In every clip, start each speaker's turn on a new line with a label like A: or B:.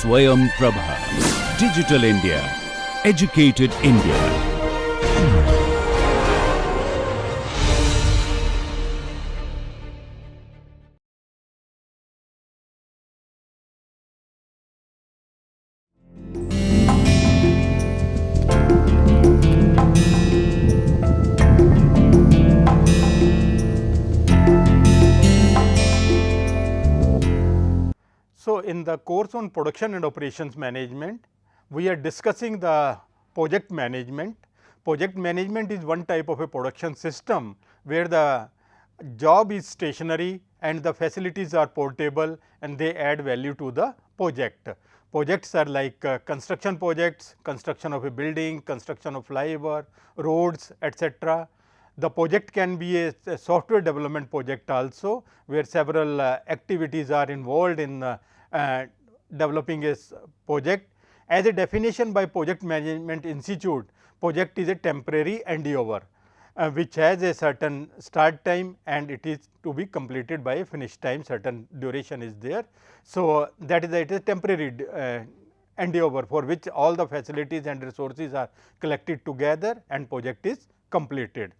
A: SwayamPrabha. Digital India. Educated India.
B: So, in the course on production and operations management, we are discussing the project management. Project management is one type of a production system, where the job is stationary and the facilities are portable and they add value to the project. Projects are like construction projects, construction of a building, construction of flyover, roads, etc. The project can be a software development project also, where several activities are involved in developing a project. As a definition by Project Management Institute, project is a temporary endeavor which has a certain start time and it is to be completed by a finish time, certain duration is there. So, that is it is a temporary endeavor for which all the facilities and resources are collected together and project is completed.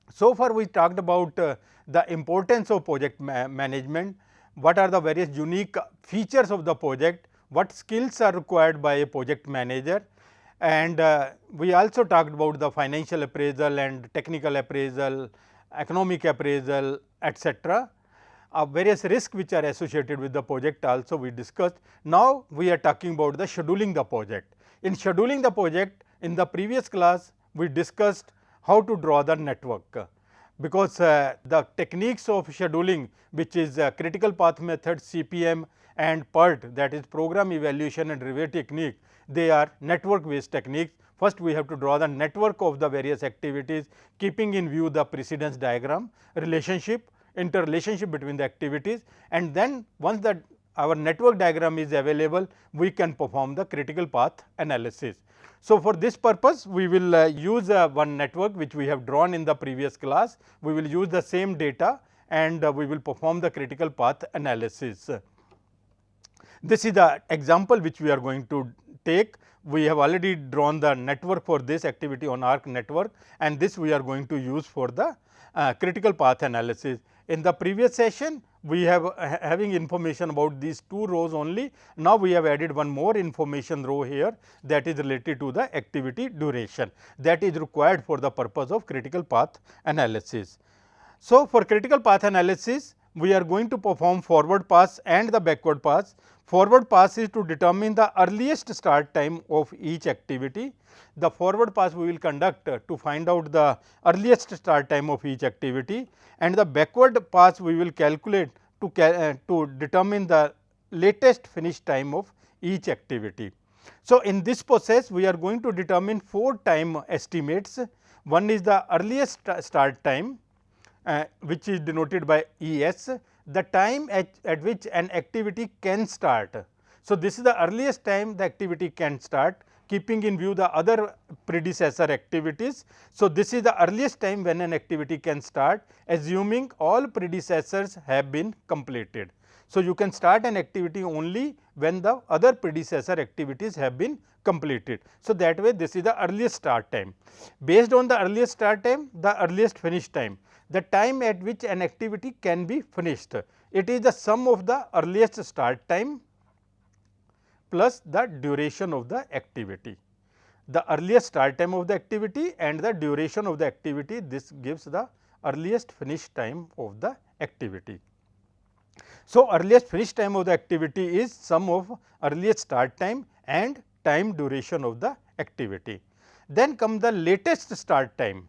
B: So far we talked about the importance of project management, what are the various unique features of the project, what skills are required by a project manager, and we also talked about the financial appraisal and technical appraisal, economic appraisal, etc. Various risks which are associated with the project also we discussed. Now, we are talking about the scheduling the project. In scheduling the project, in the previous class we discussed how to draw the network, because the techniques of scheduling, which is critical path method, CPM and PERT, that is program evaluation and review technique, they are network based techniques. First we have to draw the network of the various activities, keeping in view the precedence diagram, relationship, interrelationship between the activities, and then once that our network diagram is available, we can perform the critical path analysis. So, for this purpose we will use one network which we have drawn in the previous class. We will use the same data and we will perform the critical path analysis. This is the example which we are going to take. We have already drawn the network for this activity on ARC network, and this we are going to use for the critical path analysis. In the previous session, we have having information about these two rows only. Now, we have added one more information row here, that is related to the activity duration, that is required for the purpose of critical path analysis. So, for critical path analysis, we are going to perform forward pass and the backward pass. Forward pass is to determine the earliest start time of each activity. The forward pass we will conduct to find out the earliest start time of each activity, and the backward pass we will calculate to determine the latest finish time of each activity. So, in this process we are going to determine 4 time estimates. One is the earliest start time, which is denoted by ES, the time at which an activity can start. So, this is the earliest time the activity can start, keeping in view the other predecessor activities. So, this is the earliest time when an activity can start, assuming all predecessors have been completed. So, you can start an activity only when the other predecessor activities have been completed. So, that way this is the earliest start time. Based on the earliest start time, the earliest finish time, the time at which an activity can be finished, it is the sum of the earliest start time plus the duration of the activity. The earliest start time of the activity and the duration of the activity, this gives the earliest finish time of the activity. So, earliest finish time of the activity is sum of earliest start time and time duration of the activity. Then come the latest start time.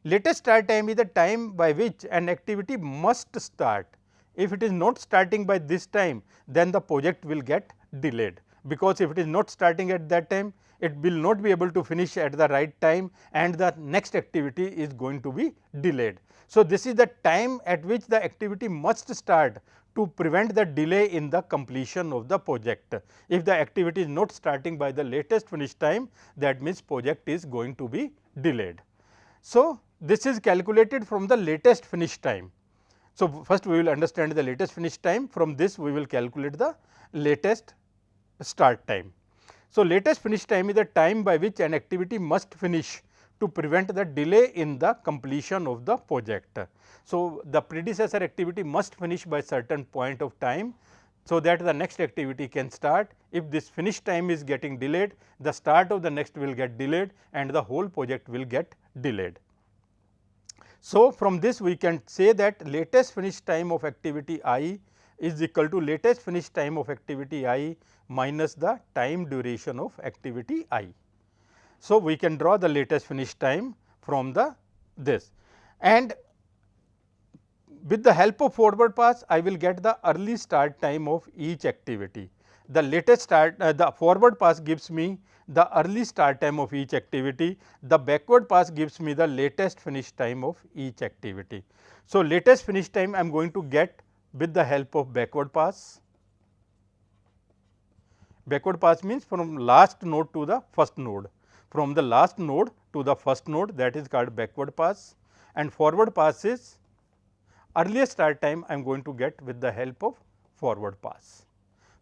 B: Latest start time is the time by which an activity must start. If it is not starting by this time, then the project will get delayed, because if it is not starting at that time, it will not be able to finish at the right time and the next activity is going to be delayed. So, this is the time at which the activity must start to prevent the delay in the completion of the project. If the activity is not starting by the latest finish time, that means project is going to be delayed. So, this is calculated from the latest finish time. So, first we will understand the latest finish time, from this we will calculate the latest start time. So, latest finish time is the time by which an activity must finish to prevent the delay in the completion of the project. So, the predecessor activity must finish by certain point of time, so that the next activity can start. If this finish time is getting delayed, the start of the next will get delayed and the whole project will get delayed. So, from this we can say that latest finish time of activity I is equal to latest finish time of activity I minus the time duration of activity I. So, we can draw the latest finish time from the this, and with the help of forward pass I will get the early start time of each activity. The latest start the forward pass gives me the early start time of each activity, the backward pass gives me the latest finish time of each activity. So, latest finish time I am going to get with the help of backward pass. Backward pass means from last node to the first node, from the last node to the first node, that is called backward pass, and forward pass is earliest start time I am going to get with the help of forward pass.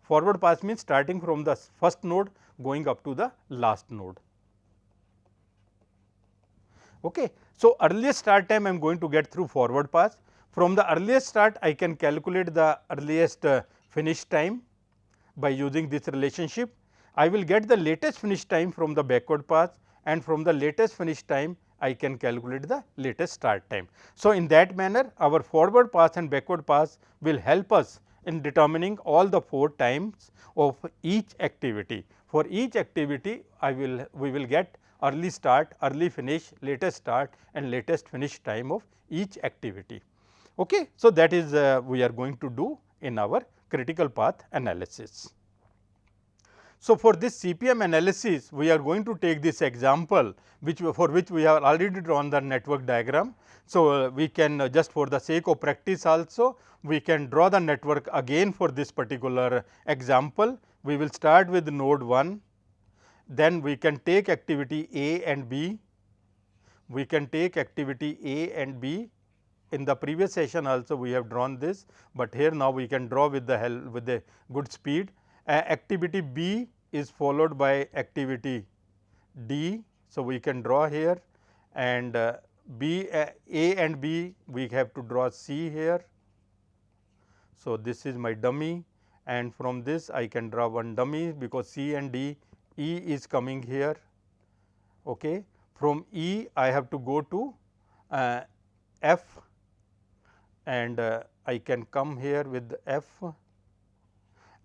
B: Forward pass means starting from the first node going up to the last node. Okay. So, earliest start time I am going to get through forward pass. From the earliest start I can calculate the earliest finish time by using this relationship. I will get the latest finish time from the backward pass, and from the latest finish time I can calculate the latest start time. So, in that manner our forward pass and backward pass will help us in determining all the 4 times of each activity. For each activity we will get early start, early finish, latest start and latest finish time of each activity. Okay. So, that is we are going to do in our critical path analysis. So, for this CPM analysis we are going to take this example for which we have already drawn the network diagram. So, we can just for the sake of practice also we can draw the network again for this particular example. We will start with node 1, then we can take activity A and B, we can take activity A and B. In the previous session also we have drawn this, but here now we can draw with the help with a good speed. Activity B is followed by activity D. So, we can draw here, and A and B we have to draw C here. So, this is my dummy, and from this I can draw one dummy because C and D, E is coming here. Okay. From E I have to go to F, and I can come here with F,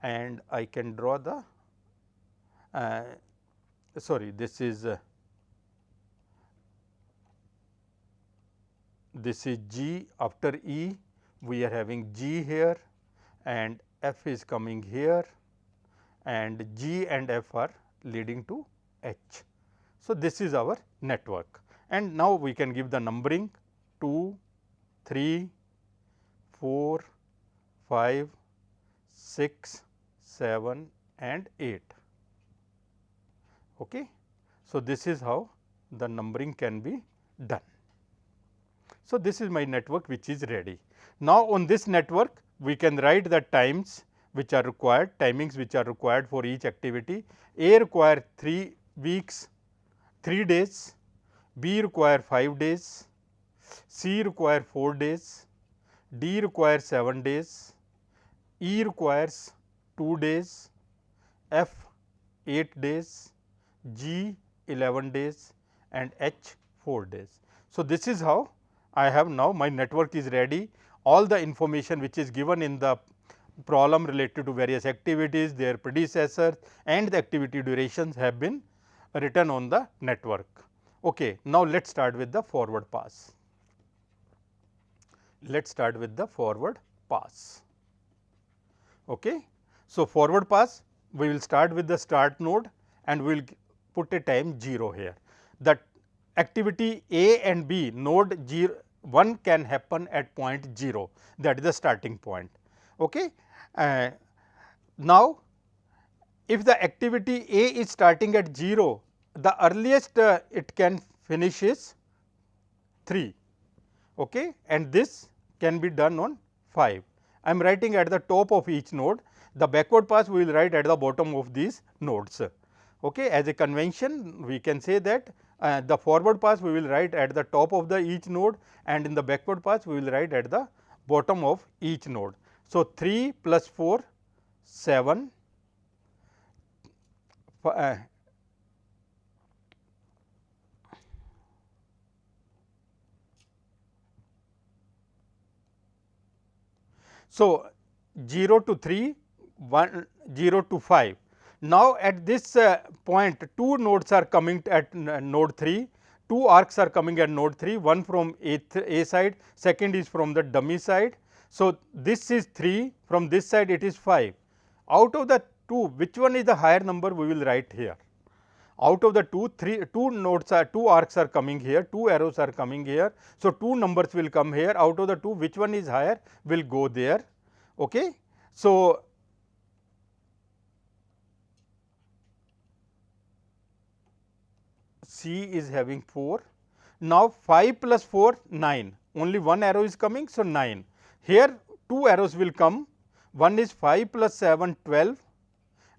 B: and I can draw the this is G. After E we are having G here, and F is coming here, and G and F are leading to H. So, this is our network, and now we can give the numbering 2, 3, 4, 5, 6, 7 and 8. Okay. So, this is how the numbering can be done. So, this is my network which is ready. Now, on this network we can write the times which are required, timings which are required for each activity. A require 3 weeks, 3 days, B require 5 days, C require 4 days, D requires 7 days, E requires 2 days, F 8 days, G 11 days and H 4 days. So, this is how I have now my network is ready. All the information which is given in the problem related to various activities, their predecessors and the activity durations have been written on the network. Okay. Now, let us start with the forward pass. Let us start with the forward pass. Okay. So, forward pass we will start with the start node and we will put a time 0 here. The activity A and B node 1 can happen at point 0, that is the starting point. Okay. Now, if the activity A is starting at 0, the earliest it can finish is 3, okay, and this can be done on 5. I am writing at the top of each node. The backward pass we will write at the bottom of these nodes. Okay. As a convention, we can say that the forward pass we will write at the top of the each node, and in the backward pass we will write at the bottom of each node. So, 3 plus 4 7 so, 0 to 3, 1 0 to 5. Now, at this point 2 nodes are coming at node 3, 2 arcs are coming at node 3, one from A side, second is from the dummy side. So, this is 3, from this side it is 5. Out of the 2, which one is the higher number we will write here? Out of the 2 nodes are 2 arcs are coming here, 2 arrows are coming here. So, 2 numbers will come here. Out of the 2, which one is higher will go there. Okay. So, C is having 4. Now, 5 plus 4 9, only one arrow is coming. So, 9. Here 2 arrows will come, one is 5 plus 7 12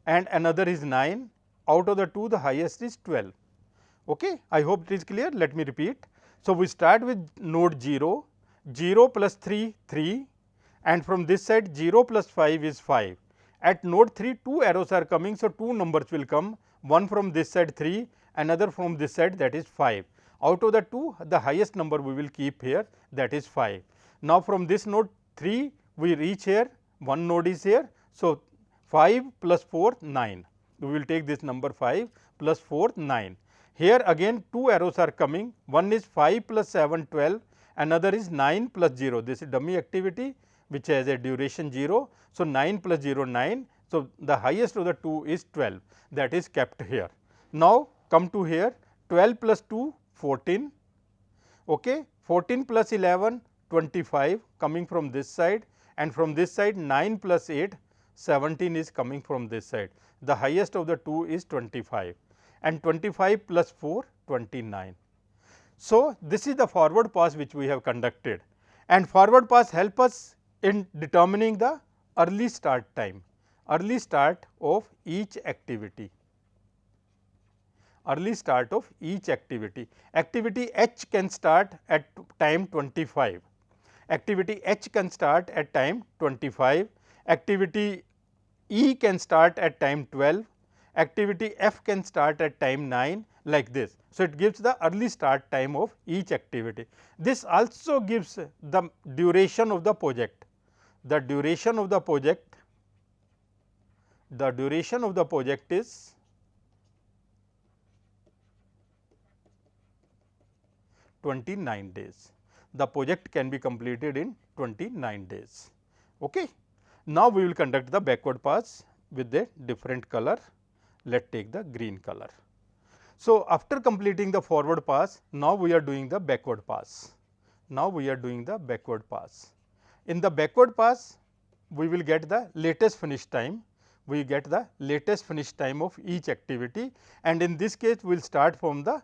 B: and another is 9. Out of the 2, the highest is 12. Okay. I hope it is clear. Let me repeat. So, we start with node 0, 0 plus 3 3, and from this side 0 plus 5 is 5. At node 3, 2 arrows are coming. So, 2 numbers will come, one from this side 3, another from this side, that is 5. Out of the 2, the highest number we will keep here, that is 5. Now, from this node 3 we reach here, one node is here. So, 5 plus 4 9, we will take this number 5 plus 4 9. Here again 2 arrows are coming, one is 5 plus 7 12, another is 9 plus 0, this is dummy activity which has a duration 0. So, 9 plus 0 9. So, the highest of the 2 is 12, that is kept here. Now, come to here 12 plus 2 14, okay. 14 plus 11 25 coming from this side, and from this side 9 plus 8 17 is coming from this side. The highest of the 2 is 25, and 25 plus 4 29. So, this is the forward pass which we have conducted, and forward pass help us in determining the early start time, early start of each activity. Early start of each activity. Activity H can start at time 25, activity H can start at time 25, activity E can start at time 12, activity F can start at time 9, like this. So, it gives the early start time of each activity. This also gives the duration of the project. The duration of the project, is 29 days. The project can be completed in 29 days. Okay. Now, we will conduct the backward pass with a different color. Let us take the green color. So, after completing the forward pass, now we are doing the backward pass. Now, we are doing the backward pass. In the backward pass, we will get the latest finish time. We get the latest finish time of each activity, and in this case we will start from the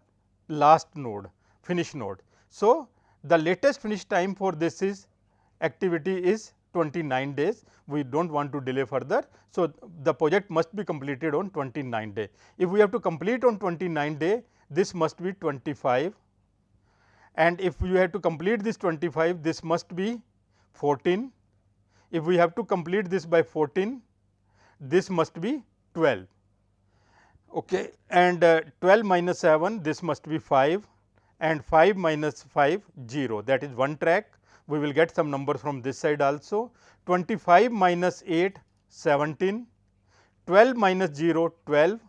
B: last node, finish node. So, the latest finish time for this is activity is 29 days. We do not want to delay further. So, the project must be completed on 29 day. If we have to complete on 29 day, this must be 25, and if you have to complete this 25, this must be 14. If we have to complete this by 14, this must be 12, okay. And 12 minus 7, this must be 5, and 5 minus 5 0, that is one track. We will get some number from this side also. 25 minus 8 17, 12 minus 0 12.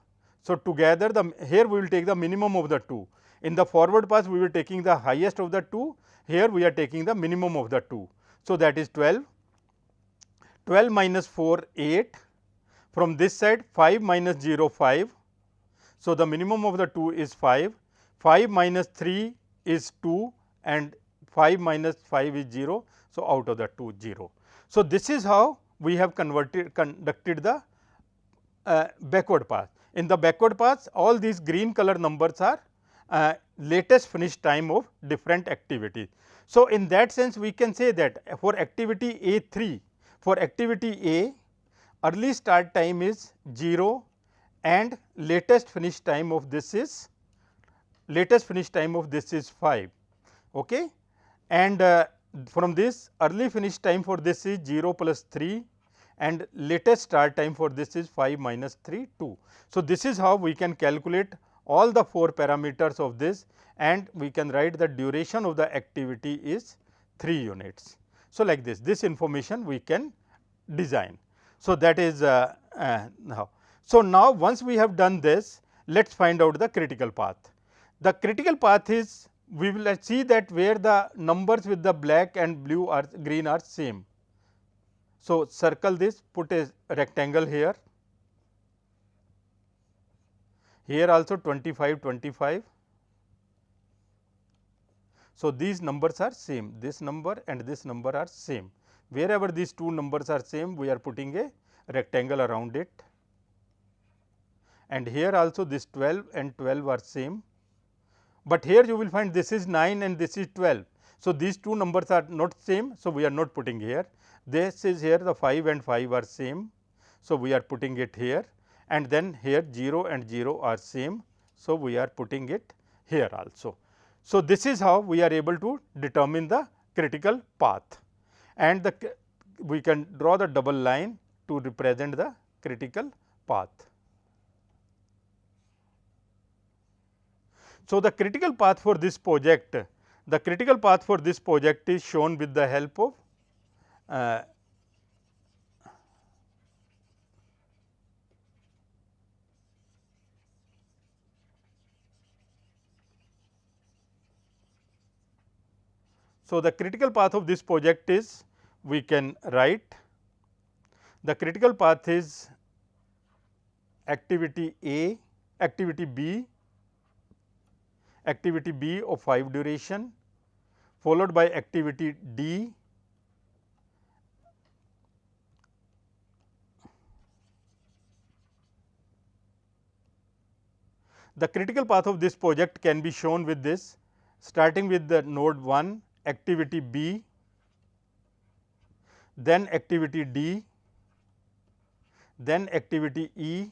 B: So, together here we will take the minimum of the 2. In the forward pass we were taking the highest of the 2, here we are taking the minimum of the 2. So, that is 12. 12 minus 4 8, from this side 5 minus 0 5. So, the minimum of the 2 is 5, 5 minus 3 is 2, and 5 minus 5 is 0. So, out of the 2 0. So, this is how we have conducted the backward pass. In the backward pass, all these green color numbers are latest finish time of different activities. So, in that sense we can say that for activity A3, for activity A, early start time is 0 and latest finish time of this is 5. Okay. And from this early finish time for this is 0 plus 3 and latest start time for this is 5 minus 3 2. So, this is how we can calculate all the 4 parameters of this, and we can write the duration of the activity is 3 units. So, like this information we can design. So, that is now. So, now once we have done this, let us find out the critical path. The critical path is, we will see that where the numbers with the black and blue or green are same. So, circle this, put a rectangle here, here also 25, 25. So, these numbers are same, this number and this number are same. Wherever these two numbers are same, we are putting a rectangle around it, and here also this 12 and 12 are same, but here you will find this is 9 and this is 12. So, these two numbers are not same. So, we are not putting here. This is here the 5 and 5 are same. So, we are putting it here, and then here 0 and 0 are same. So, we are putting it here also. So, this is how we are able to determine the critical path, and we can draw the double line to represent the critical path. So, the critical path for this project, is shown with the help of so, the critical path of this project is, we can write the critical path is activity A, activity B of 5 duration, followed by activity D, the critical path of this project can be shown with this, starting with the node 1 activity B, then activity D, then activity E,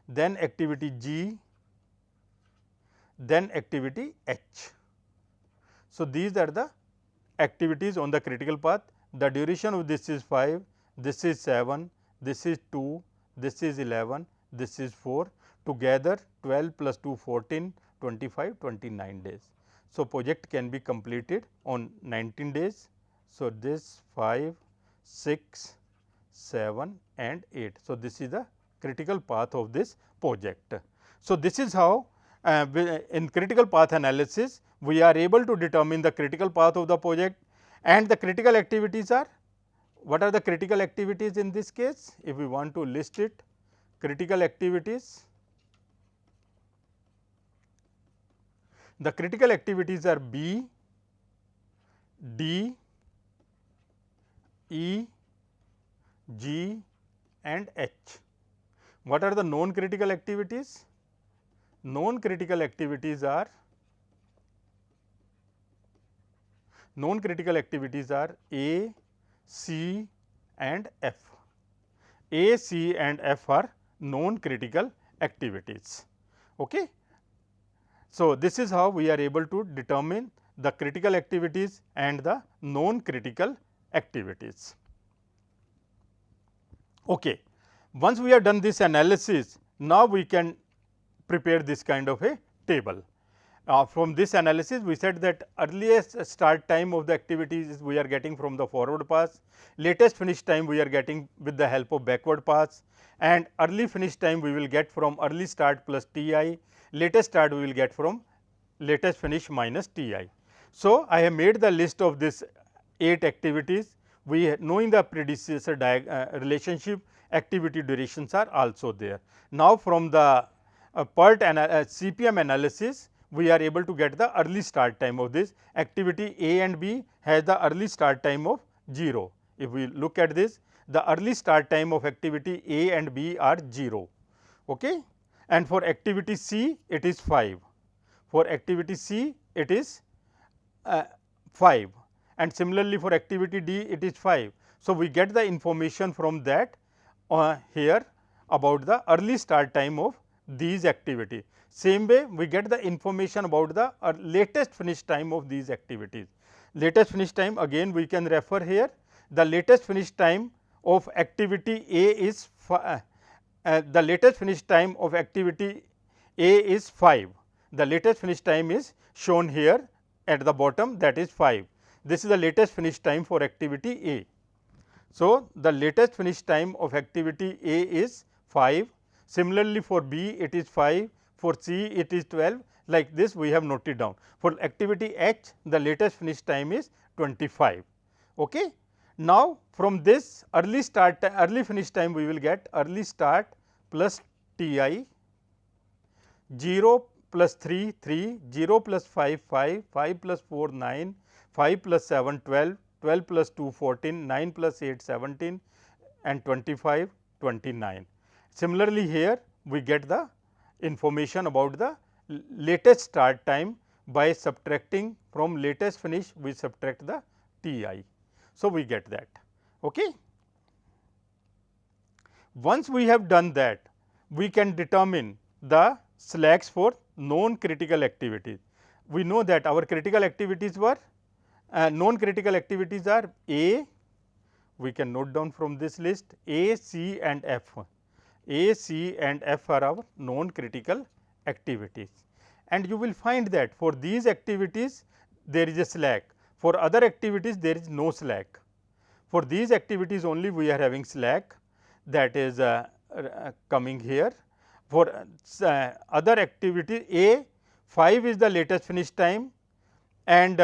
B: then activity G, then activity H. So, these are the activities on the critical path. The duration of this is 5, this is 7, this is 2, this is 11, this is 4, together 12 plus 2 14, 25, 29 days. So, project can be completed on 19 days. So, this 5, 6, 7 and 8. So, this is the critical path of this project. So, this is how in critical path analysis we are able to determine the critical path of the project, and the critical activities are, what are the critical activities in this case? If we want to list it, critical activities, the critical activities are B, D, E, G and H. What are the non critical activities? Non critical activities are A, C and F. A, C and F are non critical activities. Okay. So, this is how we are able to determine the critical activities and the non critical activities. Okay. Once we have done this analysis, now we can prepare this kind of a table. From this analysis, we said that earliest start time of the activities we are getting from the forward pass, latest finish time we are getting with the help of backward pass, and early finish time we will get from early start plus Ti, latest start we will get from latest finish minus Ti. So, I have made the list of this 8 activities. We knowing the predecessor relationship, activity durations are also there. Now, from the PERT CPM analysis, we are able to get the early start time of this. Activity A and B has the early start time of 0. If we look at this, the early start time of activity A and B are 0. Okay? And for activity C, it is 5. For activity C, it is 5, and similarly for activity D, it is 5. So, we get the information from that here about the early start time of these activities. Same way we get the information about the latest finish time of these activities. Latest finish time again we can refer here. The latest finish time of activity A is the latest finish time of activity A is 5. The latest finish time is shown here at the bottom, that is 5. This is the latest finish time for activity A. So, the latest finish time of activity A is 5. Similarly, for B it is 5, for C it is 12, like this we have noted down. For activity H the latest finish time is 25. Okay. Now, from this early finish time we will get early start plus T I, 0 plus 3 3, 0 plus 5 5, 5 plus 4 9, 5 plus 7 12, 12 plus 2 14, 9 plus 8 17 and 25 29. Similarly, here we get the information about the latest start time by subtracting from latest finish we subtract the T I. So, we get that. Okay. Once we have done that, we can determine the slacks for non critical activities. We know that our critical activities were non critical activities are A, we can note down from this list A, C and F. A, C and F are our non critical activities, and you will find that for these activities there is a slack, for other activities there is no slack. For these activities only we are having slack, that is coming here. For other activity A, 5 is the latest finish time and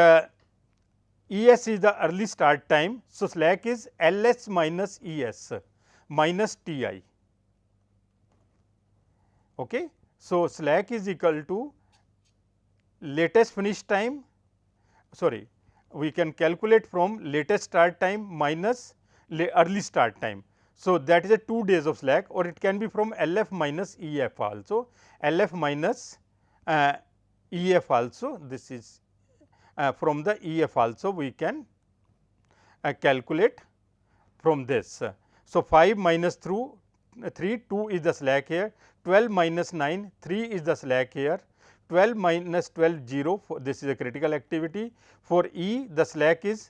B: ES is the early start time. So, slack is LS minus ES minus TI. Okay. So, slack is equal to latest finish time, sorry, we can calculate from latest start time minus early start time. So, that is a 2 days of slack, or it can be from LF minus EF also, LF minus EF also, this is from the EF also we can calculate from this. So, 5 minus 3, 2 is the slack here, 12 minus 9, 3 is the slack here, 12 minus 12, 0, for this is a critical activity. For E, the slack is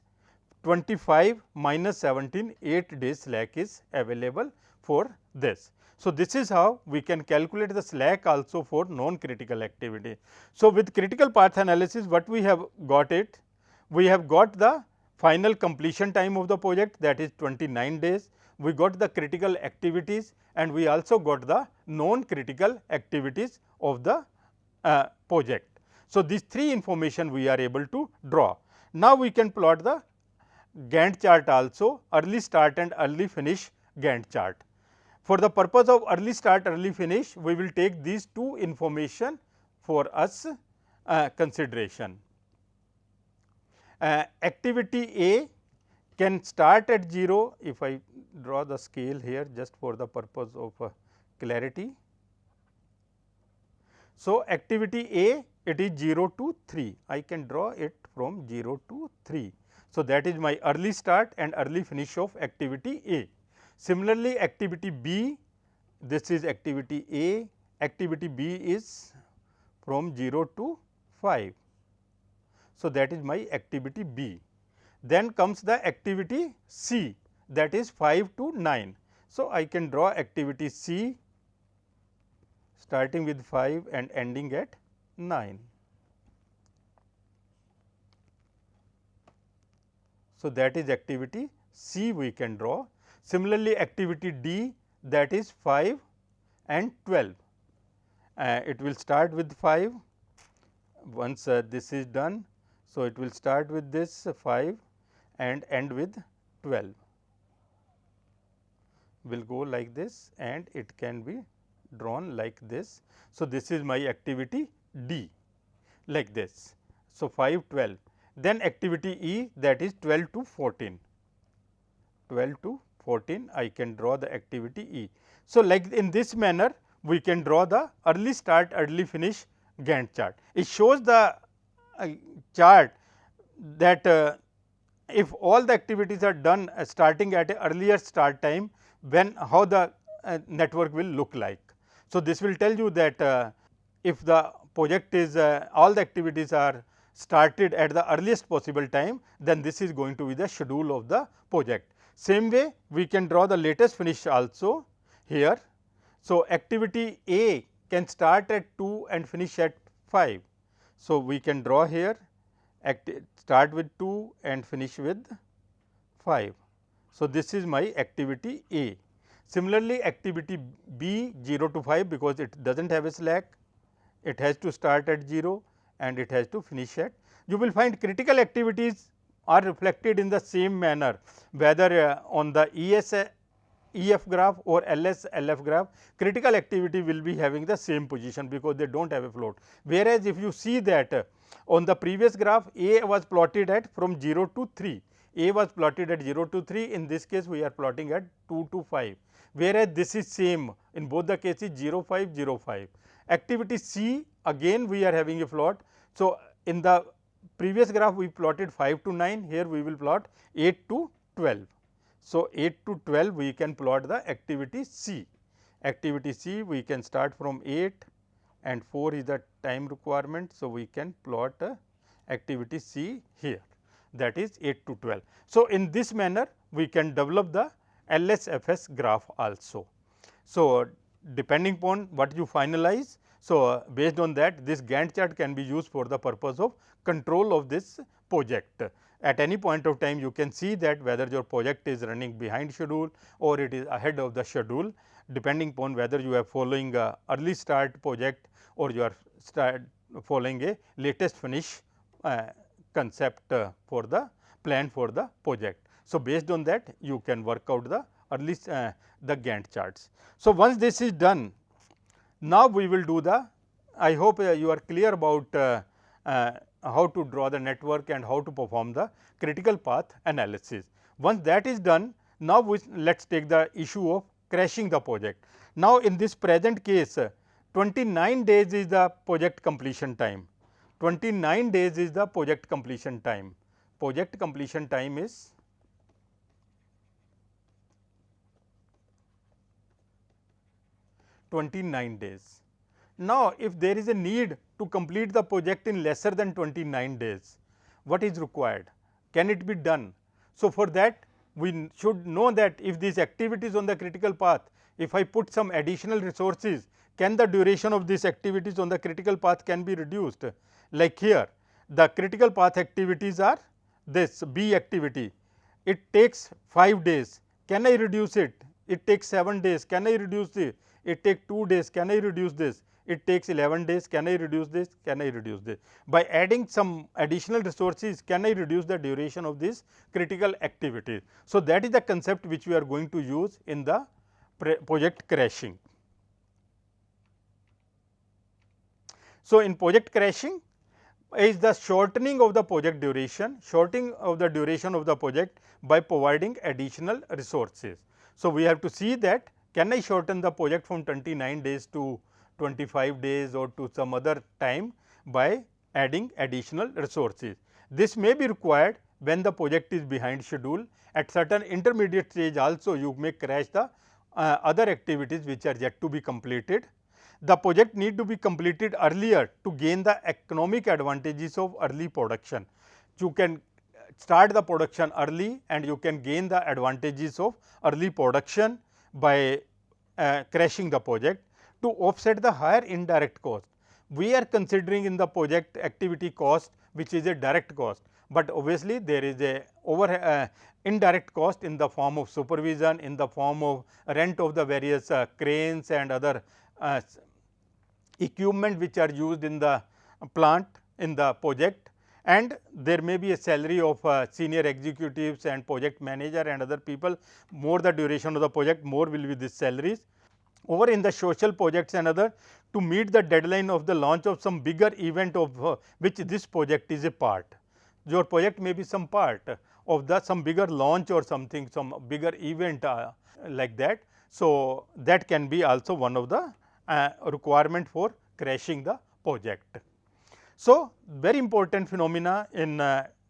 B: 25 minus 17, 8 days slack is available for this. So, this is how we can calculate the slack also for non critical activity. So, with critical path analysis what we have got it? We have got the final completion time of the project, that is 29 days. We got the critical activities and we also got the non critical activities of the project. So, these three information we are able to draw. Now, we can plot the Gantt chart also, early start and early finish Gantt chart. For the purpose of early start, early finish, we will take these two information for us consideration. Activity A can start at 0, if I draw the scale here just for the purpose of clarity. So, activity A, it is 0 to 3, I can draw it from 0 to 3. So, that is my early start and early finish of activity A. Similarly, activity B, this is activity A, activity B is from 0 to 5. So, that is my activity B. Then comes the activity C, that is 5 to 9. So, I can draw activity C starting with 5 and ending at 9. So, that is activity C we can draw. Similarly, activity D, that is 5 and 12. It will start with 5 once this is done. So, it will start with this 5 and end with 12, will go like this and it can be drawn like this. So, this is my activity D like this. So, 5 12, then activity E, that is 12 to 14, 12 to 14 I can draw the activity E. So, like in this manner we can draw the early start early finish Gantt chart. It shows the chart that if all the activities are done starting at an earlier start time, when how the network will look like. So, this will tell you that if the project is all the activities are started at the earliest possible time, then this is going to be the schedule of the project. Same way we can draw the latest finish also here. So, activity A can start at 2 and finish at 5. So, we can draw here start with 2 and finish with 5. So, this is my activity A. Similarly, activity B 0 to 5, because it does not have a slack, it has to start at 0 and it has to finish at. You will find critical activities are reflected in the same manner, whether on the EF graph or LF graph. Critical activity will be having the same position, because they do not have a float. Whereas, if you see that on the previous graph, A was plotted at from 0 to 3, A was plotted at 0 to 3, in this case we are plotting at 2 to 5, whereas this is same in both the cases 0 5 0 5. Activity C, again we are having a plot. So, in the previous graph we plotted 5 to 9, here we will plot 8 to 12. So, 8 to 12 we can plot the activity C. Activity C we can start from 8 and 4 is the time requirement. So, we can plot activity C here, that is 8 to 12. So, in this manner we can develop the LSFS graph also. So, depending upon what you finalize. So, based on that, this Gantt chart can be used for the purpose of control of this project. At any point of time you can see that whether your project is running behind schedule or it is ahead of the schedule, depending upon whether you are following a early start project or you are following a latest finish concept for the plan for the project. So, based on that you can work out the early the Gantt charts. So, once this is done, now we will do the, I hope you are clear about how to draw the network and how to perform the critical path analysis. Once that is done, now let us take the issue of crashing the project. Now, in this present case 29 days is the project completion time. 29 days is the project completion time. Project completion time is 29 days. Now, if there is a need to complete the project in lesser than 29 days, what is required? Can it be done? So, for that we should know that if these activities on the critical path, if I put some additional resources, can the duration of these activities on the critical path can be reduced? Like here, the critical path activities are this B activity, it takes 5 days, can I reduce it? It takes 7 days, can I reduce it? It takes 2 days, can I reduce this? It takes 11 days, can I reduce this? Can I reduce this? By adding some additional resources, can I reduce the duration of this critical activity? So, that is the concept which we are going to use in the project crashing. So, in project crashing is the shortening of the project duration, shortening of the duration of the project by providing additional resources. So, we have to see that can I shorten the project from 29 days to 25 days or to some other time by adding additional resources. This may be required when the project is behind schedule. At certain intermediate stage also you may crash the other activities which are yet to be completed. The project need to be completed earlier to gain the economic advantages of early production. You can start the production early and you can gain the advantages of early production by crashing the project. To offset the higher indirect cost, we are considering in the project activity cost, which is a direct cost, but obviously there is a indirect cost in the form of supervision, in the form of rent of the various cranes and other equipment which are used in the plant in the project, and there may be a salary of senior executives and project manager and other people. More the duration of the project, more will be these salaries. Over in the social projects and other, to meet the deadline of the launch of some bigger event of which this project is a part. Your project may be some part of the some bigger launch or something, some bigger event like that. So, that can be also one of the requirement for crashing the project. So, very important phenomena in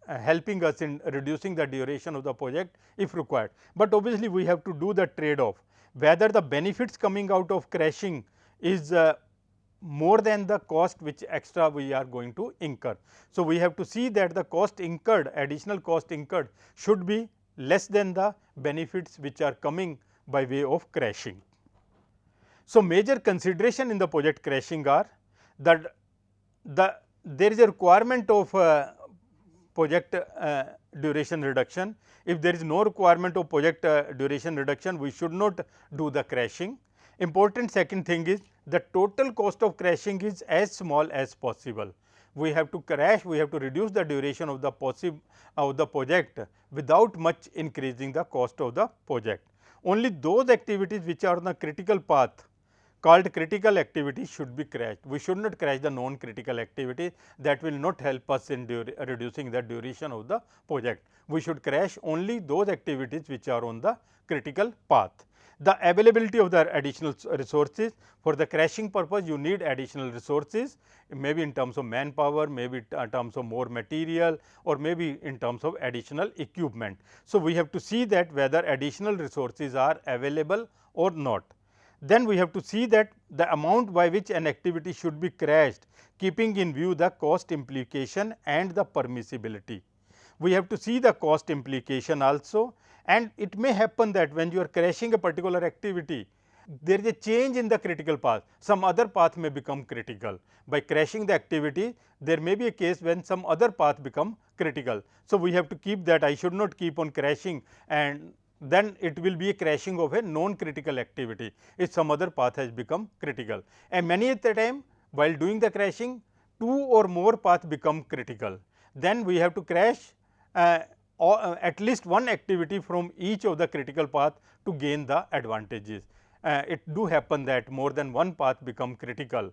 B: helping us in reducing the duration of the project if required. But obviously, we have to do the trade off, whether the benefits coming out of crashing is more than the cost which extra we are going to incur. So, we have to see that the cost incurred, additional cost incurred should be less than the benefits which are coming by way of crashing. So, major consideration in the project crashing are that there is a requirement of project duration reduction. If there is no requirement of project duration reduction, we should not do the crashing. Important second thing is the total cost of crashing is as small as possible. We have to crash, we have to reduce the duration of the project without much increasing the cost of the project. Only those activities which are on the critical path called critical activities should be crashed. We should not crash the non-critical activity, that will not help us in reducing the duration of the project. We should crash only those activities which are on the critical path. The availability of the additional resources, for the crashing purpose you need additional resources, maybe in terms of manpower, maybe in terms of more material, or maybe in terms of additional equipment. So, we have to see that whether additional resources are available or not. Then we have to see that the amount by which an activity should be crashed, keeping in view the cost implication and the permissibility. We have to see the cost implication also, and it may happen that when you are crashing a particular activity, there is a change in the critical path, some other path may become critical. By crashing the activity, there may be a case when some other path become critical. So, we have to keep that, I should not keep on crashing, and then it will be a crashing of a non-critical activity if some other path has become critical. And many at the time, while doing the crashing, two or more paths become critical. Then we have to crash at least one activity from each of the critical path to gain the advantages. It do happen that more than one path become critical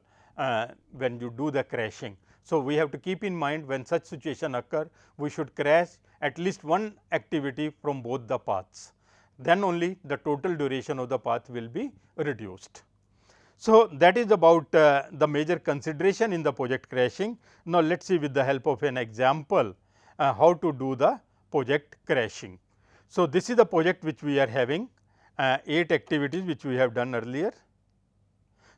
B: when you do the crashing. So, we have to keep in mind when such situation occur, we should crash at least one activity from both the paths, then only the total duration of the path will be reduced. So, that is about the major consideration in the project crashing. Now, let us see with the help of an example how to do the project crashing. So, this is the project which we are having 8 activities which we have done earlier.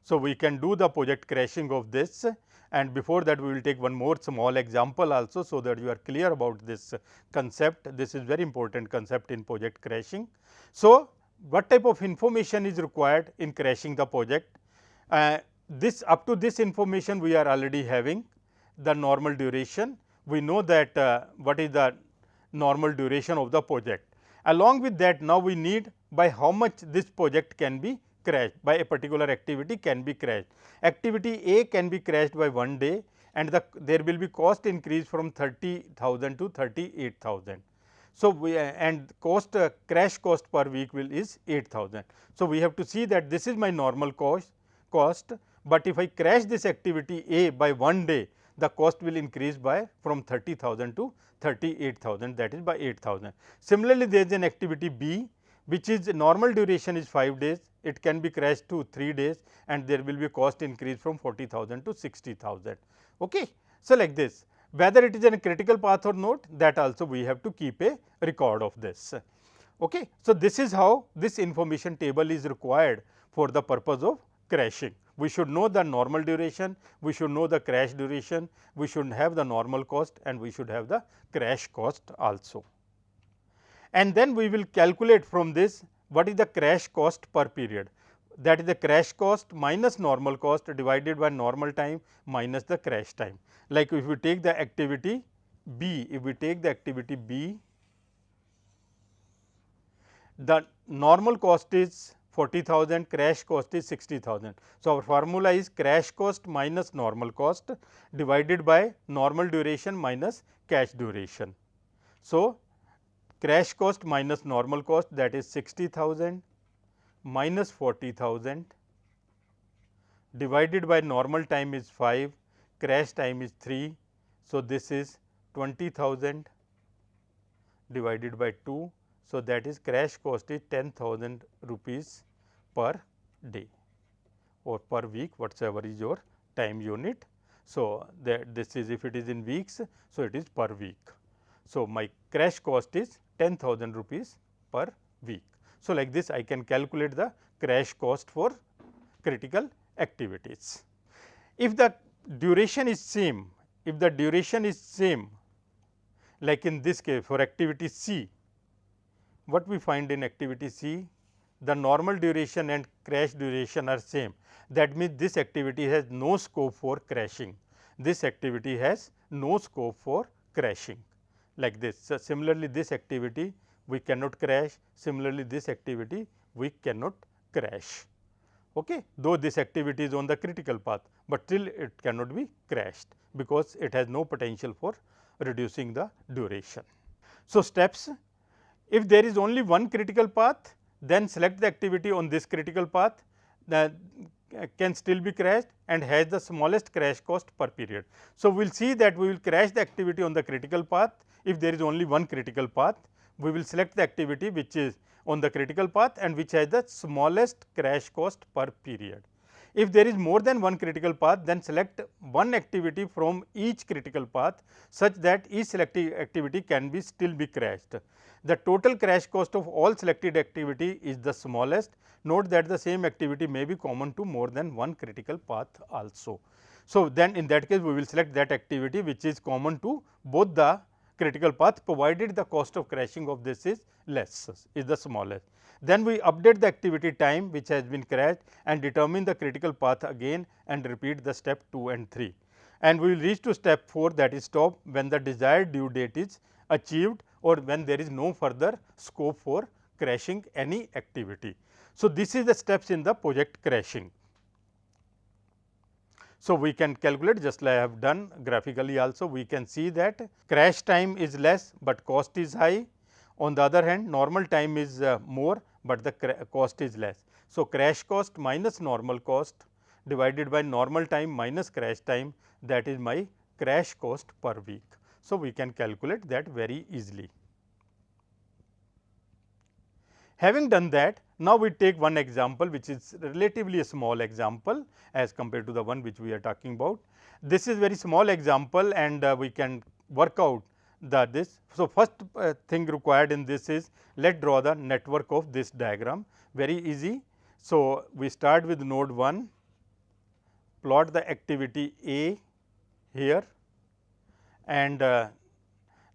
B: So, we can do the project crashing of this, and before that we will take one more small example also, so that you are clear about this concept. This is very important concept in project crashing. So, what type of information is required in crashing the project? This up to this information we are already having the normal duration. We know that what is the normal duration of the project. Along with that, now we need by how much this project can be crashed, by a particular activity can be crashed. Activity A can be crashed by 1 day, and there will be cost increase from 30,000 to 38,000. So, we and cost crash cost per week is 8,000. So, we have to see that this is my normal cost, but if I crash this activity A by 1 day, the cost will increase by from 30,000 to 38,000, that is by 8,000. Similarly, there is an activity B which is normal duration is 5 days, it can be crashed to 3 days, and there will be cost increase from 40,000 to 60,000. Okay. So, like this, whether it is in a critical path or not, that also we have to keep a record of this. Okay. So, this is how this information table is required for the purpose of crashing. We should know the normal duration, we should know the crash duration, we should have the normal cost, and we should have the crash cost also. And then we will calculate from this what is the crash cost per period, that is the crash cost minus normal cost divided by normal time minus the crash time. Like if we take the activity B, the normal cost is 40,000, crash cost is 60,000. So, our formula is crash cost minus normal cost divided by normal duration minus cash duration. So, crash cost minus normal cost, that is 60,000 minus 40,000 divided by normal time is 5, crash time is 3. So, this is 20,000 divided by 2. So, that is crash cost is 10,000 rupees per day or per week, whatsoever is your time unit. So, this is if it is in weeks, so it is per week. So, my crash cost is 10,000 rupees per week. So, like this I can calculate the crash cost for critical activities. If the duration is same, if the duration is same, like in this case for activity C, what we find in activity C, the normal duration and crash duration are same. That means, this activity has no scope for crashing. This activity has no scope for crashing, like this. So, similarly, this activity we cannot crash, similarly this activity we cannot crash. Okay. Though this activity is on the critical path, but still it cannot be crashed, because it has no potential for reducing the duration. So, steps: if there is only one critical path, then select the activity on this critical path that can still be crashed and has the smallest crash cost per period. So, we will see that we will crash the activity on the critical path if there is only one critical path. We will select the activity which is on the critical path and which has the smallest crash cost per period. If there is more than one critical path, then select one activity from each critical path, such that each selected activity can be still be crashed. The total crash cost of all selected activity is the smallest. Note that the same activity may be common to more than one critical path also. So, then in that case we will select that activity which is common to both the critical path, provided the cost of crashing of this is less, is the smallest. Then we update the activity time which has been crashed and determine the critical path again and repeat the step 2 and 3. And we will reach to step 4, that is stop when the desired due date is achieved or when there is no further scope for crashing any activity. So, this is the steps in the project crashing. So, we can calculate just like I have done graphically also, we can see that crash time is less, but cost is high. On the other hand, normal time is more, but the cost is less. So, crash cost minus normal cost divided by normal time minus crash time, that is my crash cost per week. So, we can calculate that very easily. Having done that, now we take one example which is relatively a small example as compared to the one which we are talking about. This is very small example and we can work out this. So, first thing required in this is let draw the network of this diagram, very easy. So, we start with node 1, plot the activity A here, and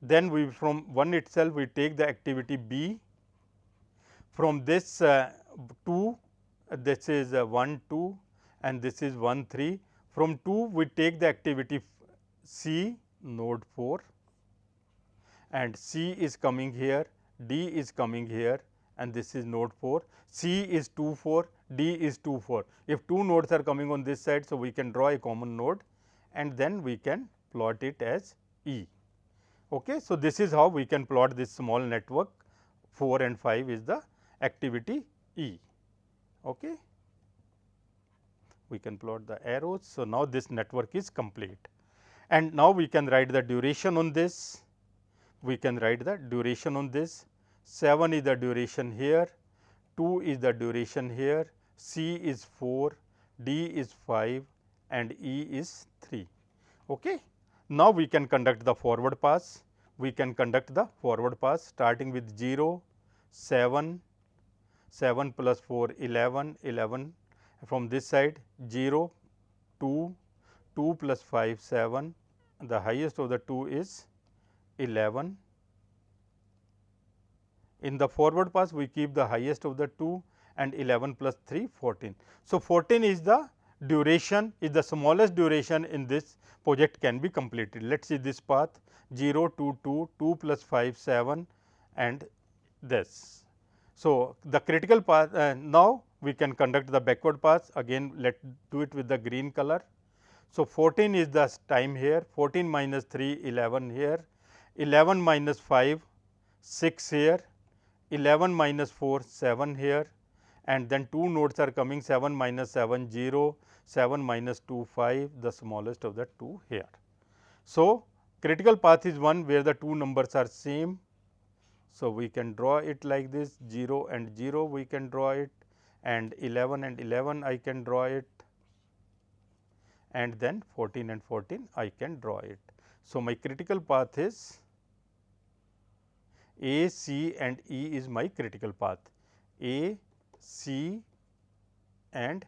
B: then we from 1 itself we take the activity B. From this 2, this is 1 2 and this is 1 3. From 2 we take the activity C, node 4, and C is coming here, D is coming here, and this is node 4. C is 2 4, D is 2 4. If two nodes are coming on this side, so we can draw a common node and then we can plot it as E. Okay. So, this is how we can plot this small network. 4 and 5 is the activity E. Okay. We can plot the arrows. So, now this network is complete, and now we can write the duration on this. We can write the duration on this. 7 is the duration here, 2 is the duration here, C is 4, D is 5 and E is 3. Okay. Now, we can conduct the forward pass. We can conduct the forward pass starting with 0, 7, 7 plus 4 11, 11 from this side 0, 2, 2 plus 5 7, the highest of the 2 is 11. In the forward pass we keep the highest of the 2 and 11 plus 3 14. So, 14 is the duration, is the smallest duration in this project can be completed. Let us see this path 0 2 2, 2 plus 5 7 and this. So, the critical path now we can conduct the backward pass, again let do it with the green color. So, 14 is the time here, 14 minus 3 11 here, 11 minus 5 6 here, 11 minus 4 7 here, and then two nodes are coming 7 minus 7 0, 7 minus 2 5, the smallest of the 2 here. So, critical path is one where the two numbers are same. So, we can draw it like this 0 and 0 we can draw it, and 11 and 11 I can draw it, and then 14 and 14 I can draw it. So, my critical path is A, C and E is my critical path. A, C and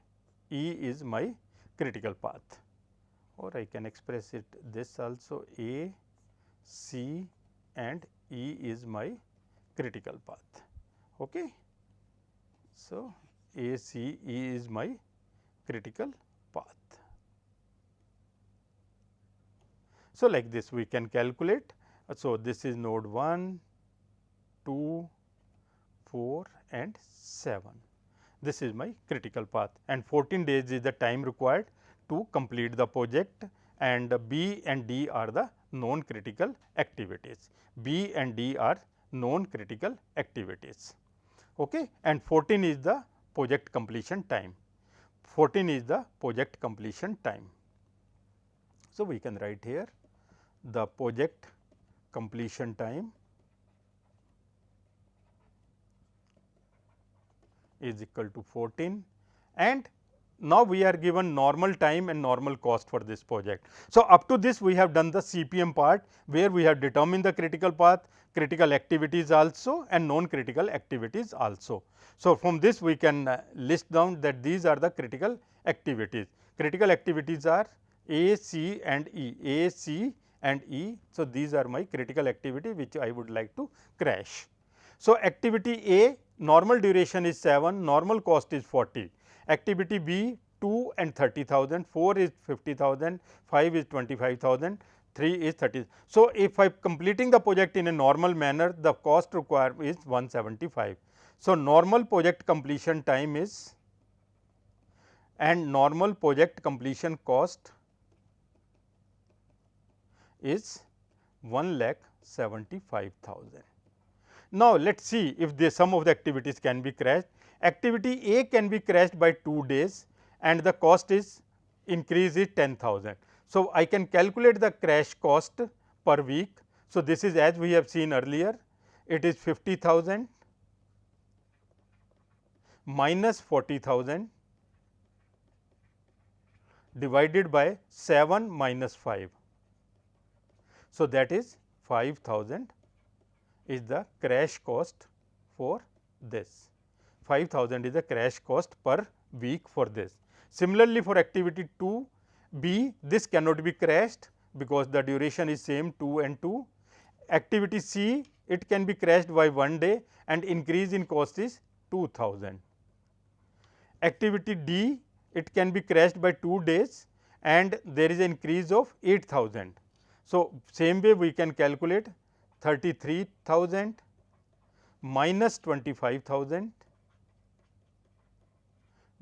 B: E is my critical path, or I can express it this also, A, C and E is my critical path. Okay. So, A, C, E is my critical path. So, like this we can calculate. So, this is node 1, 2, 4 and 7. This is my critical path, and 14 days is the time required to complete the project, and B and D are the non critical activities. B and D are non critical activities, okay? And 14 is the project completion time. 14 is the project completion time. So, we can write here the project completion time is equal to 14, and now we are given normal time and normal cost for this project. So, up to this we have done the CPM part, where we have determined the critical path, critical activities also and non critical activities also. So, from this we can list down that these are the critical activities. Critical activities are A, C and E, A, C and E. So, these are my critical activity which I would like to crash. So, activity A, normal duration is 7, normal cost is 40. Activity B, 2 and 30,000, 4 is 50,000, 5 is 25,000, 3 is 30. So, if I am completing the project in a normal manner, the cost required is 175. So, normal project completion time is, and normal project completion cost is 1,75,000. Now, let us see if the some of the activities can be crashed. Activity A can be crashed by 2 days and the cost is increase is 10,000. So, I can calculate the crash cost per week. So, this is as we have seen earlier, it is 50,000 minus 40,000 divided by 7 minus 5. So, that is 5,000 is the crash cost for this. 5,000 is the crash cost per week for this. Similarly, for activity 2 B, this cannot be crashed because the duration is same 2 and 2. Activity C, it can be crashed by 1 day and increase in cost is 2,000. Activity D, it can be crashed by 2 days and there is an increase of 8,000. So, same way we can calculate 33,000 minus 25,000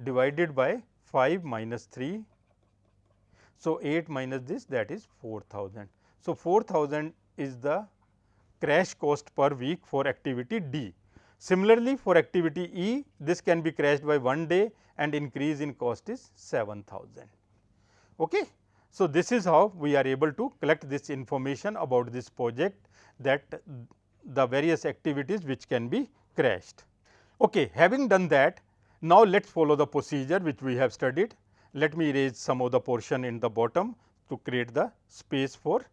B: divided by 5 minus 3. So, 8 minus this, that is 4,000. So, 4,000 is the crash cost per week for activity D. Similarly, for activity E, this can be crashed by 1 day and increase in cost is 7,000. Okay. So, this is how we are able to collect this information about this project, that the various activities which can be crashed. Okay. Having done that, now let us follow the procedure which we have studied. Let me erase some of the portion in the bottom to create the space for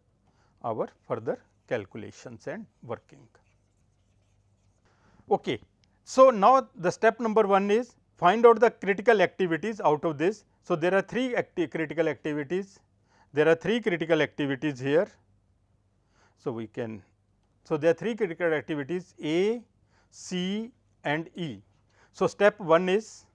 B: our further calculations and working. Okay. So, now the step number 1 is find out the critical activities out of this. So, there are 3 critical activities. There are 3 critical activities here. So, we can, so there are 3 critical activities A, C and E. So, step 1 is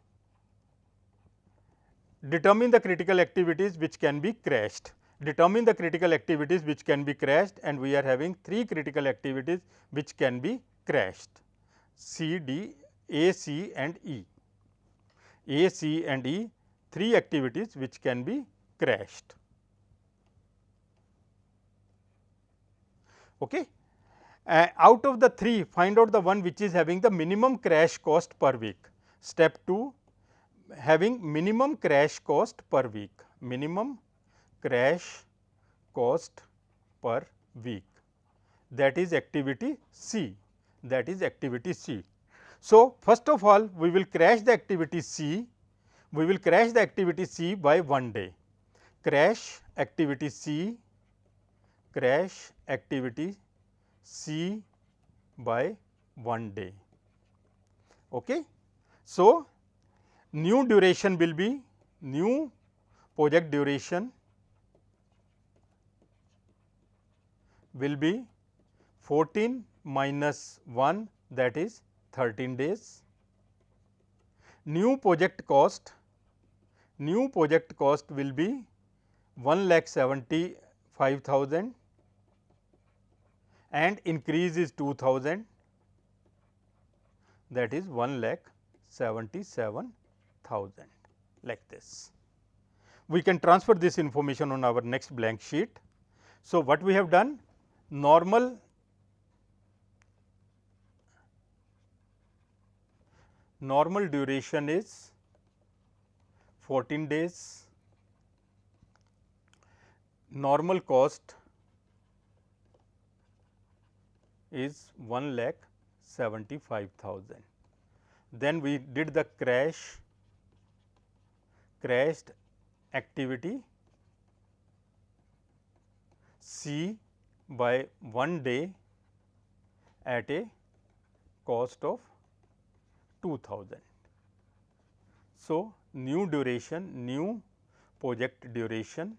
B: determine the critical activities which can be crashed. Determine the critical activities which can be crashed, and we are having 3 critical activities which can be crashed: C, D, A, C and E. A, C and E, 3 activities which can be crashed. Okay. Out of the 3, find out the one which is having the minimum crash cost per week. Step 2, having minimum crash cost per week, minimum crash cost per week, that is activity C, that is activity C. So, first of all we will crash the activity C, we will crash the activity C by 1 day, crash activity C, crash activity C by 1 day. Okay. So, new duration will be new project duration will be 14 minus 1, that is 13 days. New project cost will be 1,75,000 and increase is 2,000, that is 1,77,000, like this. We can transfer this information on our next blank sheet. So, what we have done, normal duration is 14 days, normal cost is 1,75,000. Then we did the crashed activity C by 1 day at a cost of 2,000. So, new project duration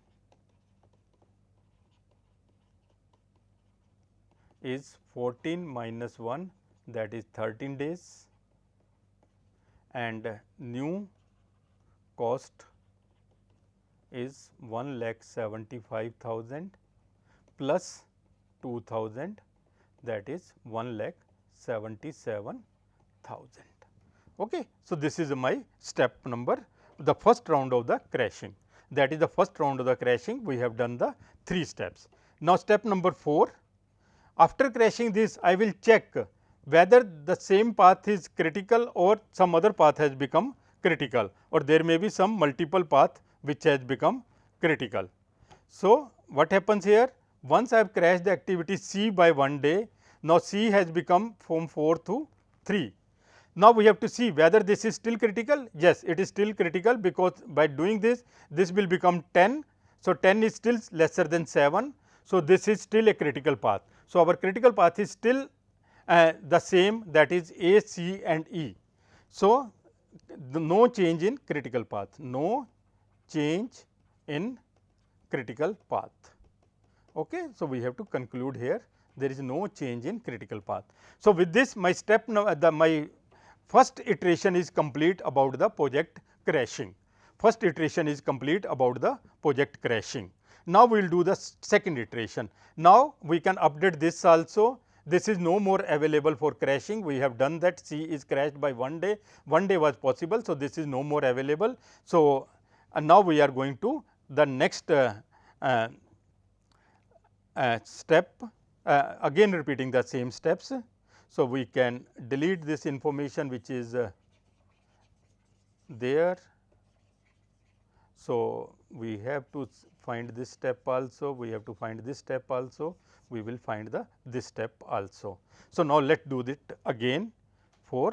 B: is 14 minus 1, that is 13 days, and new cost is 1,75,000 plus 2,000, that is 1,77,000. Okay. So, this is my step number, the first round of the crashing, that is the first round of the crashing. We have done the 3 steps. Now, step number 4, after crashing this I will check whether the same path is critical or some other path has become critical, or there may be some multiple path which has become critical. So, what happens here, once I have crashed the activity C by 1 day, now C has become from 4 to 3. Now, we have to see whether this is still critical. Yes, it is still critical, because by doing this, this will become 10. So, 10 is still lesser than 7. So, this is still a critical path. So, our critical path is still the same, that is A, C and E. So, no change in critical path, no change in critical path. Okay. So, we have to conclude here, there is no change in critical path. So, with this my my first iteration is complete about the project crashing. First iteration is complete about the project crashing. Now, we will do the second iteration. Now, we can update this also. This is no more available for crashing. We have done that, C is crashed by 1 day, 1 day was possible. So, this is no more available. So, now we are going to the next step, again repeating the same steps. So, we can delete this information which is there. So, we have to find this step also, we have to find this step also, we will find this step also. So, now let us do it again for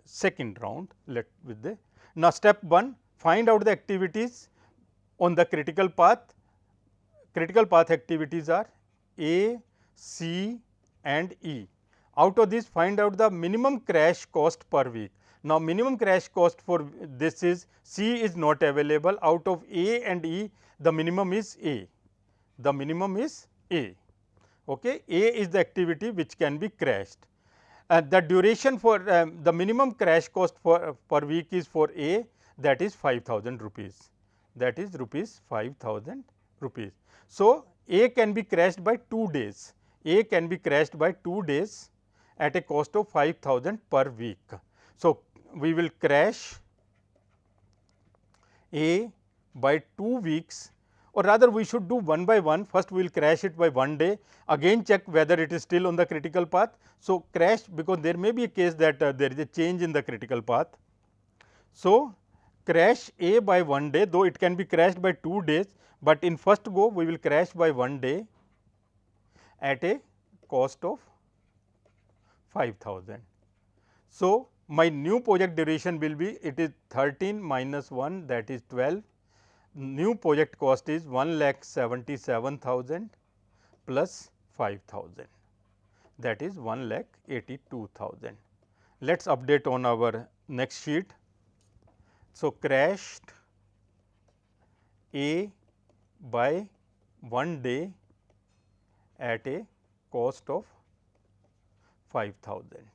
B: second round. Now, step 1, find out the activities on the critical path. Critical path activities are A, C and E. Out of this, find out the minimum crash cost per week. Now, minimum crash cost for this is C is not available, out of A and E the minimum is A, the minimum is A. Okay. A is the activity which can be crashed. The duration for the minimum crash cost for per week is for A, that is 5,000 rupees, that is rupees 5,000 rupees. So, A can be crashed by 2 days, A can be crashed by 2 days at a cost of 5,000 per week. So, we will crash A by 2 weeks, or rather we should do one by one. First we will crash it by 1 day, again check whether it is still on the critical path. So, crash, because there may be a case that there is a change in the critical path. So, crash A by 1 day, though it can be crashed by 2 days, but in first go we will crash by 1 day at a cost of 5,000. So, my new project duration will be, it is 13 minus 1, that is 12. New project cost is 1,77,000 plus 5,000, that is 1,82,000. Let us update on our next sheet. So, crashed A by 1 day at a cost of 5,000.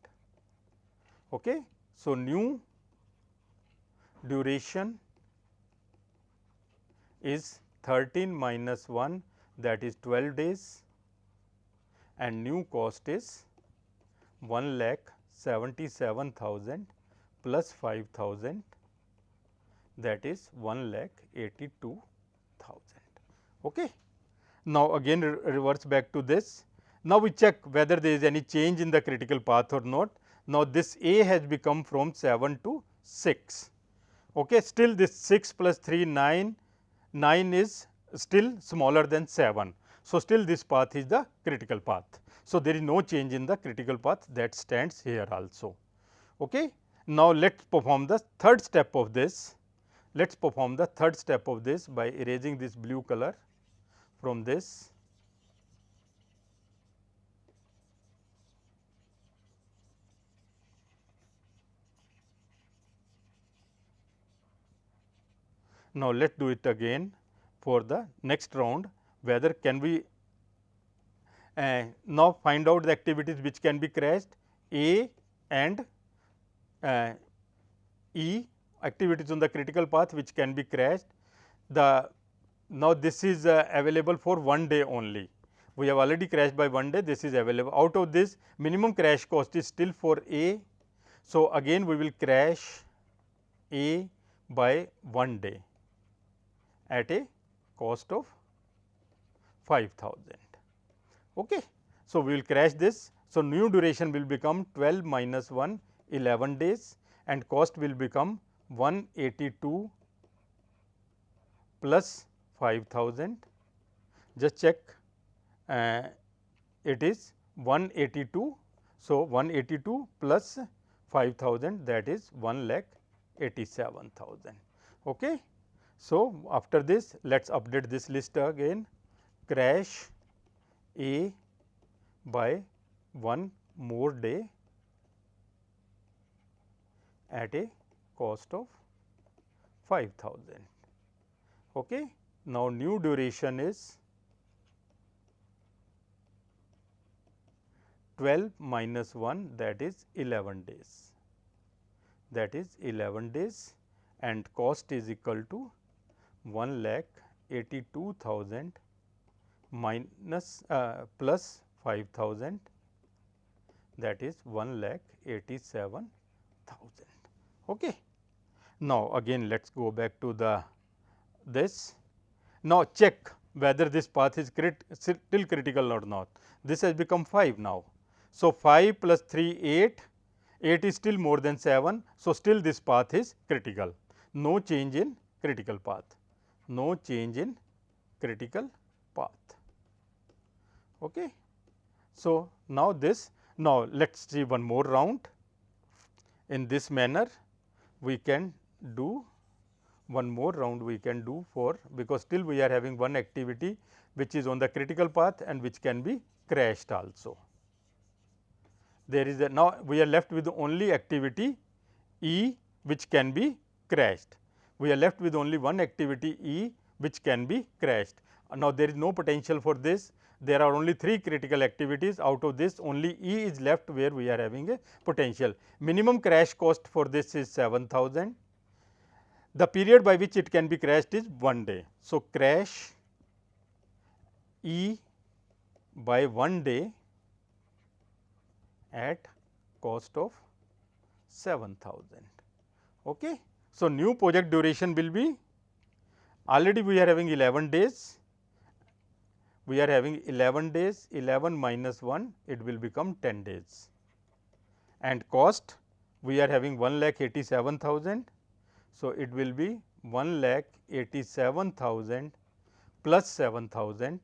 B: Okay. So, new duration is 13 minus 1, that is 12 days, and new cost is 1,77,000 plus 5,000, that is 1,82,000. Okay. Now, again reverse back to this. Now, we check whether there is any change in the critical path or not. Now, this A has become from 7 to 6. Okay. Still this 6 plus 3 9, 9 is still smaller than 7. So, still this path is the critical path. So, there is no change in the critical path, that stands here also. Okay. Now, let us perform the third step of this. Let us perform the third step of this by erasing this blue color from this. Now, let us do it again for the next round, whether can we now find out the activities which can be crashed. A and E activities on the critical path which can be crashed. Now, this is available for 1 day only. We have already crashed by 1 day, this is available. Out of this, minimum crash cost is still for A. So, again we will crash A by 1 day at a cost of 5,000. Okay. So, we will crash this. So, new duration will become 12 minus 1, 11 days, and cost will become 182 plus 5,000. Just check, it is 182. So, 182 plus 5,000, that is 1,87,000. Okay. So, after this let us update this list again. Crash A by 1 more day at a cost of 5,000. Okay. Now, new duration is 12 minus 1, that is 11 days, that is 11 days, and cost is equal to 1,82,000 minus plus 5,000, that is 1,87,000. Okay. Now, again let us go back to this. Now, check whether this path is still critical or not. This has become 5 now. So, 5 plus 3 8, 8 is still more than 7. So, still this path is critical, no change in critical path, no change in critical path. Okay. So, now let us see one more round. In this manner we can do one more round, we can do for, because still we are having one activity which is on the critical path and which can be crashed also. There is now we are left with only activity E which can be crashed. We are left with only one activity E which can be crashed. Now, there is no potential for this. There are only 3 critical activities. Out of this, only E is left where we are having a potential. Minimum crash cost for this is 7,000. The period by which it can be crashed is 1 day. So, crash E by 1 day at cost of 7,000. Okay. So, new project duration will be, already we are having 11 days, we are having 11 days, 11 minus 1, it will become 10 days, and cost we are having 1,87,000. So, it will be 1,87,000 plus 7,000,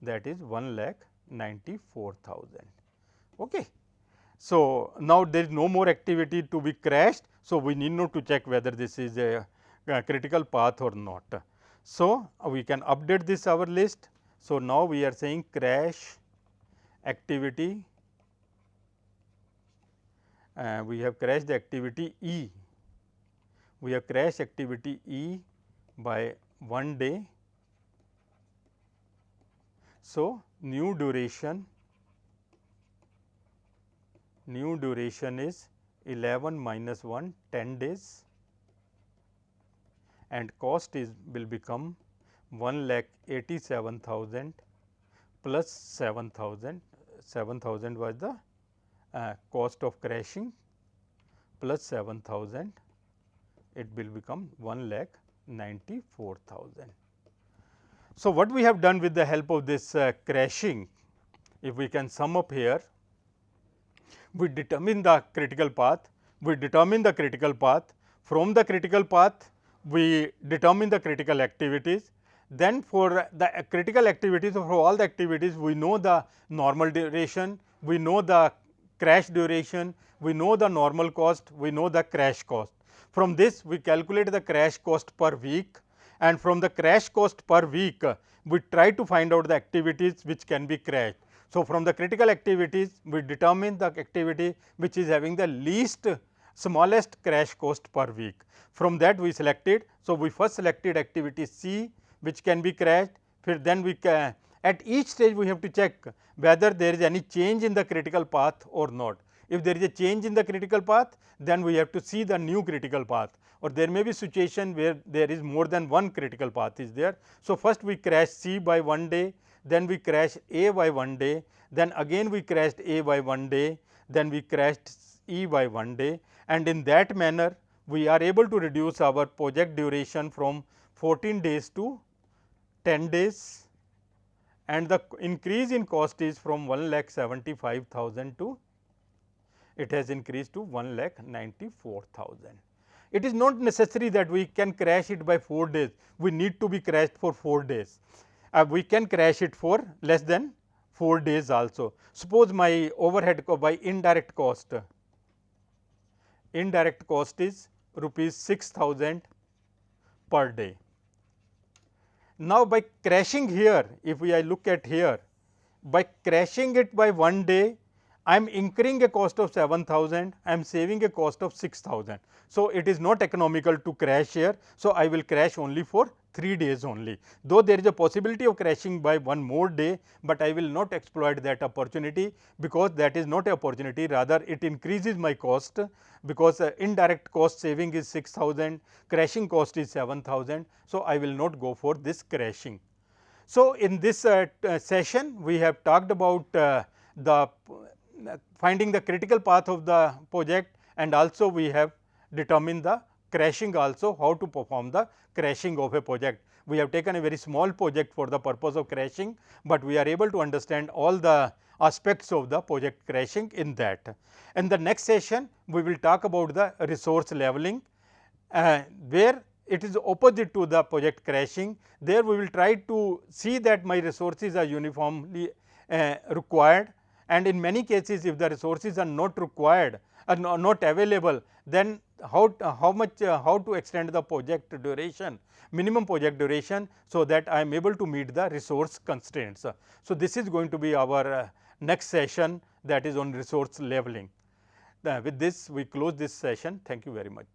B: that is 1,94,000. Okay. So, now there is no more activity to be crashed. So, we need not to check whether this is a critical path or not. So, we can update this our list. So, now we are saying crash activity, we have crashed the activity E, we have crashed activity E by 1 day. So, new duration is 11 minus 1, 10 days, and cost is will become 1,87,000 plus 7,000. 7,000 was the cost of crashing, plus 7,000, it will become 1,94,000. So, what we have done with the help of this crashing, if we can sum up here, we determine the critical path, from the critical path we determine the critical activities. Then for the critical activities, for all the activities, we know the normal duration, we know the crash duration, we know the normal cost, we know the crash cost. From this we calculate the crash cost per week, and from the crash cost per week we try to find out the activities which can be crashed. So, from the critical activities we determine the activity which is having the least smallest crash cost per week. From that we selected. So, we first selected activity C which can be crashed, then we at each stage we have to check whether there is any change in the critical path or not. If there is a change in the critical path, then we have to see the new critical path, or there may be situation where there is more than one critical path is there. So, first we crash C by 1 day, then we crash A by 1 day, then again we crashed A by 1 day, then we crashed E by 1 day, and in that manner we are able to reduce our project duration from 14 days to 10 days, and the increase in cost is from 1,75,000 to it has increased to 1,94,000. It is not necessary that we can crash it by 4 days, we need to be crashed for 4 days. We can crash it for less than 4 days also. Suppose my overhead by indirect cost is rupees 6,000 per day. Now, by crashing here, if I look at here, by crashing it by 1 day, I am incurring a cost of 7,000, I am saving a cost of 6,000. So, it is not economical to crash here. So, I will crash only for 3 days only, though there is a possibility of crashing by 1 more day, but I will not exploit that opportunity, because that is not an opportunity, rather it increases my cost, because indirect cost saving is 6,000, crashing cost is 7,000. So, I will not go for this crashing. So, in this session we have talked about the finding the critical path of the project, and also we have determined the crashing also, how to perform the crashing of a project. We have taken a very small project for the purpose of crashing, but we are able to understand all the aspects of the project crashing in that. In the next session we will talk about the resource leveling, where it is opposite to the project crashing. There we will try to see that my resources are uniformly required, and in many cases if the resources are not required or not available, then how to extend the project duration, minimum project duration, so that I am able to meet the resource constraints. So, this is going to be our next session, that is on resource leveling. With this we close this session. Thank you very much.